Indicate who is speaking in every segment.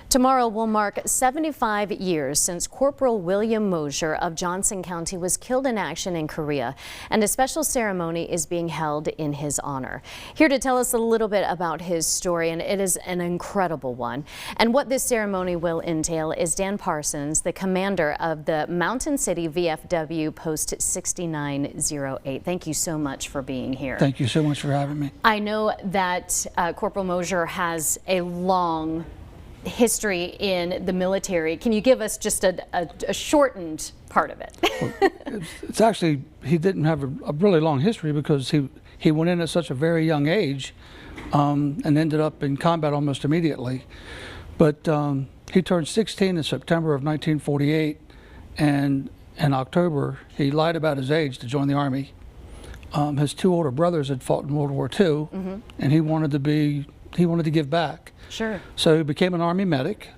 Speaker 1: Tomorrow will mark 75 years since Corporal William Mosier of Johnson County was killed in action in Korea, and a special ceremony is being held in his honor. Here to tell us a little bit about his story, and it is an incredible one, and what this ceremony will entail is Dan Parsons, the commander of the Mountain City VFW Post 6908. Thank you so much for being here.
Speaker 2: Thank you so much for having me.
Speaker 1: I know that Corporal Mosier has a long history in the military. Can you give us just a shortened part of it?
Speaker 2: Well, it's actually, he didn't have a really long history because he went in at such a very young age and ended up in combat almost immediately. But he turned 16 in September of 1948, and in October he lied about his age to join the Army. His two older brothers had fought in World War II, and he wanted to give back.
Speaker 1: Sure.
Speaker 2: So he became an Army medic.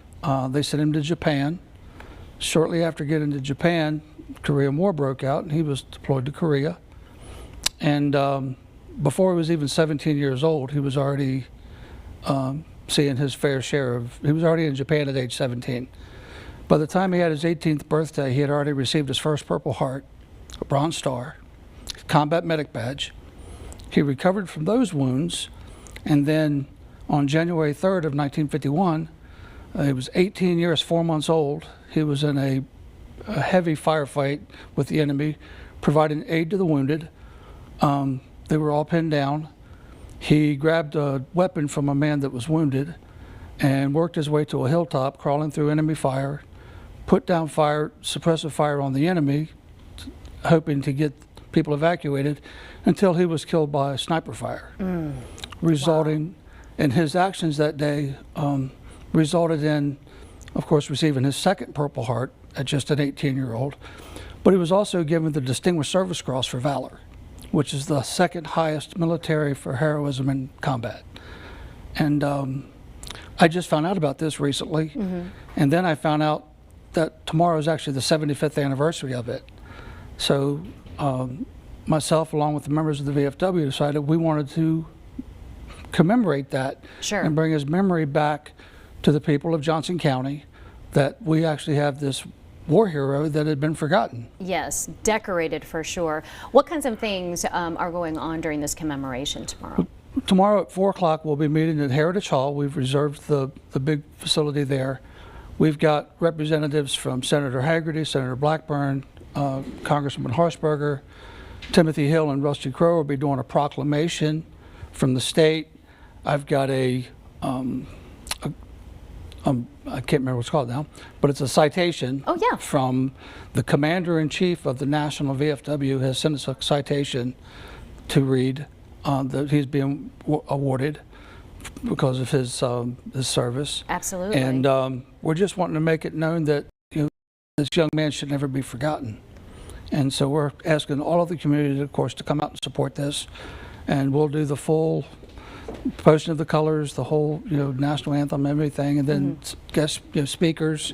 Speaker 2: They sent him to Japan. Shortly after getting to Japan, Korean War broke out, and he was deployed to Korea. And before he was even 17 years old, he was already seeing his fair share of, he was already in Japan at age 17. By the time he had his 18th birthday, he had already received his first Purple Heart, a Bronze Star, combat medic badge. He recovered from those wounds, and then on January 3rd of 1951, he was 18 years, 4 months old. He was in a heavy firefight with the enemy, providing aid to the wounded. They were all pinned down. He grabbed a weapon from a man that was wounded and worked his way to a hilltop, crawling through enemy fire, put down fire, suppressive fire on the enemy, hoping to get people evacuated, until he was killed by sniper fire, resulting in his actions that day resulted in, of course, receiving his second Purple Heart at just an 18-year-old. But he was also given the Distinguished Service Cross for Valor, which is the second highest military for heroism in combat. And I just found out about this recently, and then I found out that tomorrow is actually the 75th anniversary of it. So myself, along with the members of the VFW, decided we wanted to commemorate that and bring his memory back to the people of Johnson County, that we actually have this war hero that had been forgotten.
Speaker 1: Yes, decorated for sure. What kinds of things are going on during this commemoration tomorrow?
Speaker 2: Tomorrow at 4 o'clock we'll be meeting at Heritage Hall. We've reserved the big facility there. We've got representatives from Senator Hagerty, Senator Blackburn, Congressman Harshberger, Timothy Hill, and Rusty Crowe will be doing a proclamation from the state. I've got I can't remember what it's called now, but it's a citation from the Commander-in-Chief of the National VFW has sent us a citation to read that he's being awarded because of his service.
Speaker 1: Absolutely.
Speaker 2: And we're just wanting to make it known that this young man should never be forgotten. And so we're asking all of the community, of course, to come out and support this, and we'll do the full posting of the colors, the whole national anthem, everything, and then guest speakers.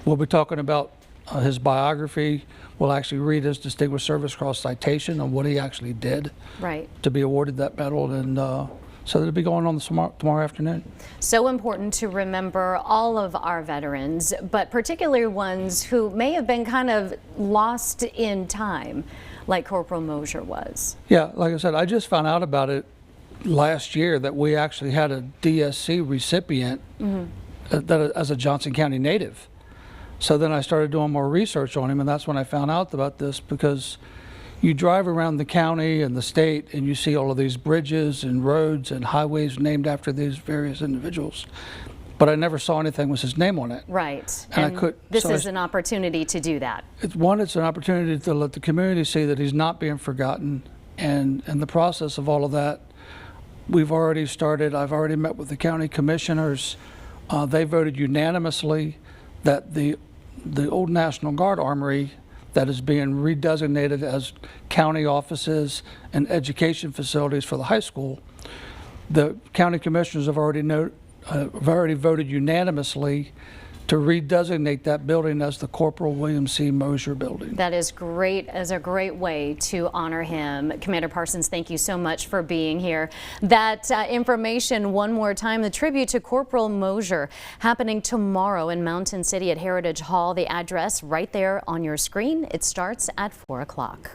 Speaker 2: We'll be talking about his biography. We'll actually read his Distinguished Service Cross citation on what he actually did to be awarded that medal, and so that'll be going on tomorrow afternoon. So
Speaker 1: important to remember all of our veterans, but particularly ones who may have been kind of lost in time, like Corporal Mosier was.
Speaker 2: Yeah, like I said, I just found out about it last year that we actually had a DSC recipient as a Johnson County native. So then I started doing more research on him, and that's when I found out about this, because you drive around the county and the state and you see all of these bridges and roads and highways named after these various individuals, but I never saw anything with his name on it.
Speaker 1: Right.
Speaker 2: And
Speaker 1: this is an opportunity to do that.
Speaker 2: It's an opportunity to let the community see that he's not being forgotten, and in the process of all of that, we've already started. I've already met with the county commissioners. They voted unanimously that the old National Guard Armory that is being redesignated as county offices and education facilities for the high school, the county commissioners have already voted unanimously to redesignate that building as the Corporal William C. Mosier Building.
Speaker 1: That is great, as a great way to honor him. Commander Parsons, thank you so much for being here. That information one more time, the tribute to Corporal Mosier happening tomorrow in Mountain City at Heritage Hall. The address right there on your screen. It starts at 4 o'clock.